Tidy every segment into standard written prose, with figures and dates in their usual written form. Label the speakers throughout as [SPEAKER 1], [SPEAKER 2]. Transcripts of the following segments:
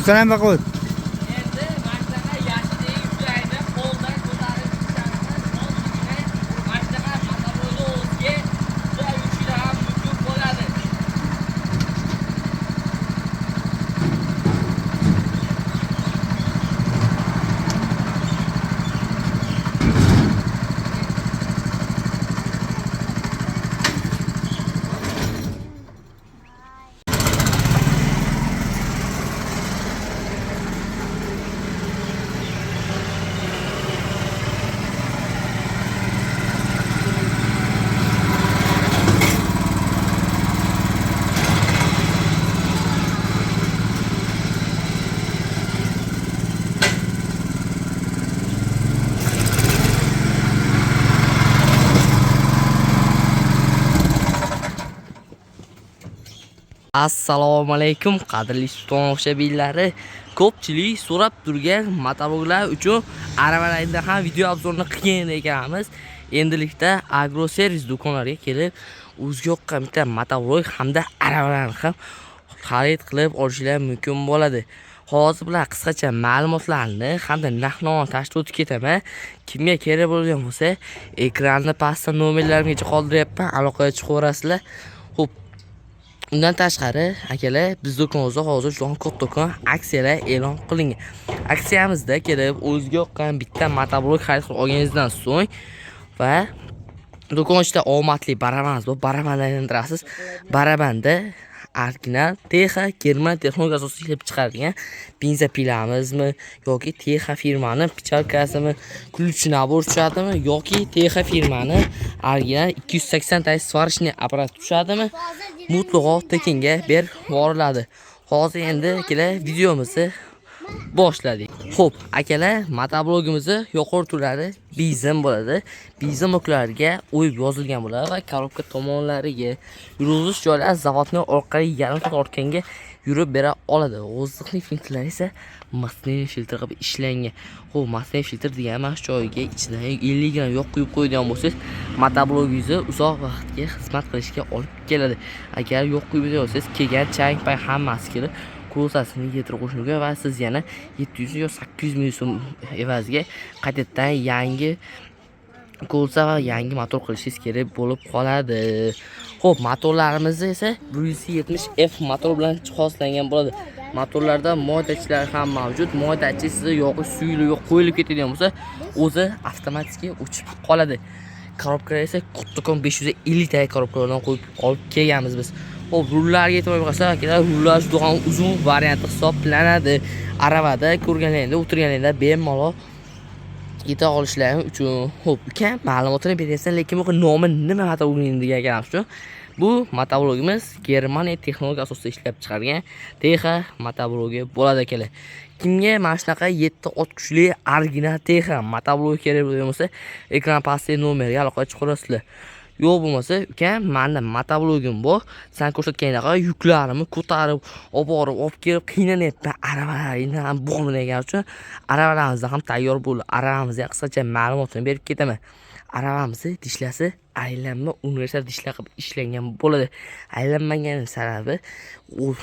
[SPEAKER 1] Yusran baqot.
[SPEAKER 2] Endi mashinaga yashil yuklaydi, qo'ldan ko'tarib chiqamiz. Mashinaga motorni o'ziga juda yukishlar ham mumkin bo'ladi. Assalomu alaykum qadrli tomoshabinlari. Ko'pchilik so'rab turgan motovloglar uchun aravalarda ham video obzorini qilgan ekanmiz. Endilikda agroservis do'konlariga kelib, o'ziga yoqqan bitta motovlog hamda aravalarni ham xarid qilib olishlar mumkin bo'ladi. Hozir bilan qisqacha ma'lumotlarni hamda narx-navoni tashkil etib ketaman. Kimga kerak bo'lgan bo'lsa, ekranni pastda nomerlarimgacha qoldiryapman, aloqaga chiqaverasizlar. Xo'p, undan tashqari, akalar, biz do'konimizda hozir juda katta do'kon aksiyalar e'lon qilingan. Aksiyamizda kelib, o'ziga yoqqan bitta motoblok xarid qilib olganingizdan so'ng va do'kon ichida omadli barabanimiz bor. Barabanni aylantirasiz. Barabanda original Texa German texnologiya asosida ishlab chiqarilgan benzopilamizmi yoki Texa firmani pichalkasimi, ключ nabor tushadimi yoki Texa firmani original 280 ta svarishni apparat tushadimi, mutlaqo tekinga berib yuboriladi. Hozir endi kelar videomizni boshladik. Xo'p, akalar, motoblogimizni yuqori turlari bizim bo'ladi. Bizim oklariga o'yib yozilgan bo'ladi va korobka tomonlariga yurg'ish joylari zavodning orqali yarim soat ortganga yurib bera oladi. O'ziqli filtrlar esa masnay filtr qilib ishlangan. Xo'p, masnay filtr degan mana shu joyiga ichidan 50 gram yoq quyib qo'yadigan bo'lsangiz, motoblogingizni uzoq vaqtga xizmat qilishga olib keladi. Agar yoq quyib olsangiz, kelgan chang pay hammasi kelib kursasini yetirib qo'shilgan va siz yana 700 yo 800 ming so'm evaziga qaytadan yangi kursa va yangi motor qilishingiz kerak bo'lib qoladi. Xo'p, motorlarimiz esa 170F motor bilan jihozlangan bo'ladi. Motorlarda moydachilar ham mavjud. Moydachi sizga yoqib suyulib yo'q qo'yilib ketadigan bo'lsa, o'zi avtomatik o'chib qoladi. Korobkalar esa Qutqon 550 ta korobkalardan qo'yib olib kelganmiz biz. Xo'p, rullarga e'tibor bersak, akalar, rullar juda ham uzun variant hisoblanadi. Aravada ko'rganlaringizda, o'tirganlaringizda bemalol yeta olishlaring uchun. Xo'p, uka, ma'lumotini beraysan, lekin bu nomi nima motobloging degan ekanmiz-ku. Bu motoblogimiz Germaniya texnologiya asosida ishlab chiqarilgan Texa motoblogi bo'ladi, akalar. Kimga mana shunaqa 7 ot kuchli original Texa motoblogi kerak bo'lsa, ekran pastdagi nomerga aloqaga chiqarasizlar. Yo'q bo'lmasa, uka, menda motoblogim bor. Sen ko'rsatganingdek yuklarimni ko'tarib, olib borib, olib kelib qiynanyapman. Aravalarni ham bo'lmagan uchun aravalarimiz ham tayyor bo'ldi. Aravamizga qisqacha ma'lumotini berib ketaman. Aravamizni dishlasi aylanma universal dishlar qilib ishlangan bo'ladi. Aylanmagan sababi,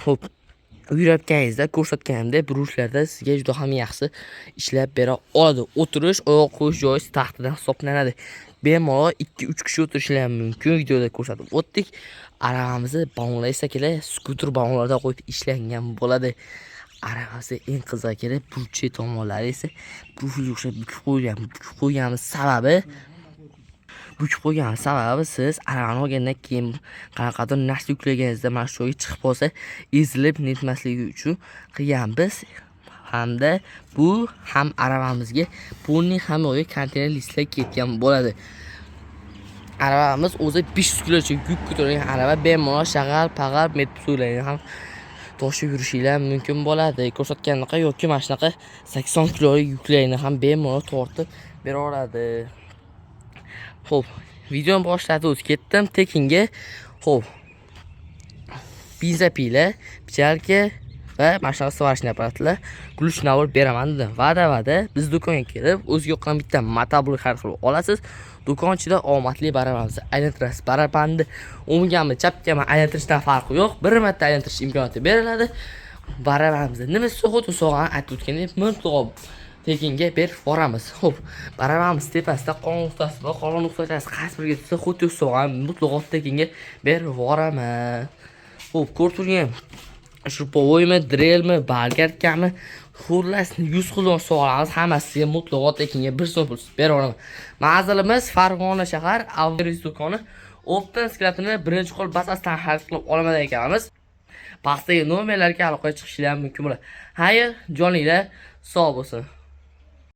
[SPEAKER 2] xo'p, yurayotganingizda ko'rsatganimdek bruslarda sizga juda ham yaxshi ishlab bera oladi. O'tirish, oyoq qo'yish joyi taxtadan hisoblanadi. Bemalol 2-3 kishi o'tirishlari mumkin. Videoda ko'rsatib o'tdik. Aravamizni balonlaysa kerak, skuter balonlarda qo'yib ishlangan bo'ladi. Aravasi eng qiziq kerak, burchi tomonlari esa profilga o'xshab bukib qo'yganimiz sababi siz aravani olgandan keyin qanaqadir narsa yuklaganingizda mana shu joyga chiqib qolsa, ezilib netmasligi uchun qilganmiz. Hamda bu ham aravamizga pulning ham yo'q konteyner listlar ketgan bo'ladi. Aravamiz o'zi 500 kilogacha yuk ko'targan arava, bemalol shag'al-pag'al metsularni ham toshib yurishinglar mumkin bo'ladi. Ko'rsatgandaqa yoki mana shunaqa 80 kilolik yuklarni ham bemalol tortib bera oladi. Xo'p, videoni boshlatib o'tib ketdim tekinga. Xo'p, benzapila, pichalka va mashina svarishni apparatlar ключ nabor beraman dedim. Va'da biz do'konga kelib, o'ziga yoqqan bitta motoblok xarid qilib olasiz. Do'kon ichida omadli barabanni aylantirasiz. Barabanni o'ngami, chapgami aylantirishdan farqi yo'q. Bir marta aylantirish imkoniyati beriladi. baravamizni nima so'g'it so'g'an aytib o'tgandek mutlaqo tekinga berib boramiz. Xo'p, baravamiz tepasida qon nuqtasi bor, qon nuqtasi qaysi biriga tutsa xuddi so'g'an mutlaqo tekinga berib boraman. Xo'p, ko'rib turgan shu povoymi, drelmi, balgarkami, xullas 100 xil savollarimiz hammasiga mutlaqo tekinga 1 so'm pul beraman. Manzilimiz Farg'ona shahar, Avris do'koni. Optan sklatini birinchi qo'l basasdan xarid qilib olmadan ekanmiz. Pastdagi nomerlarga aloqaga chiqishingiz mumkin bo'ladi. Xayr, joninglar sog' bo'lsin.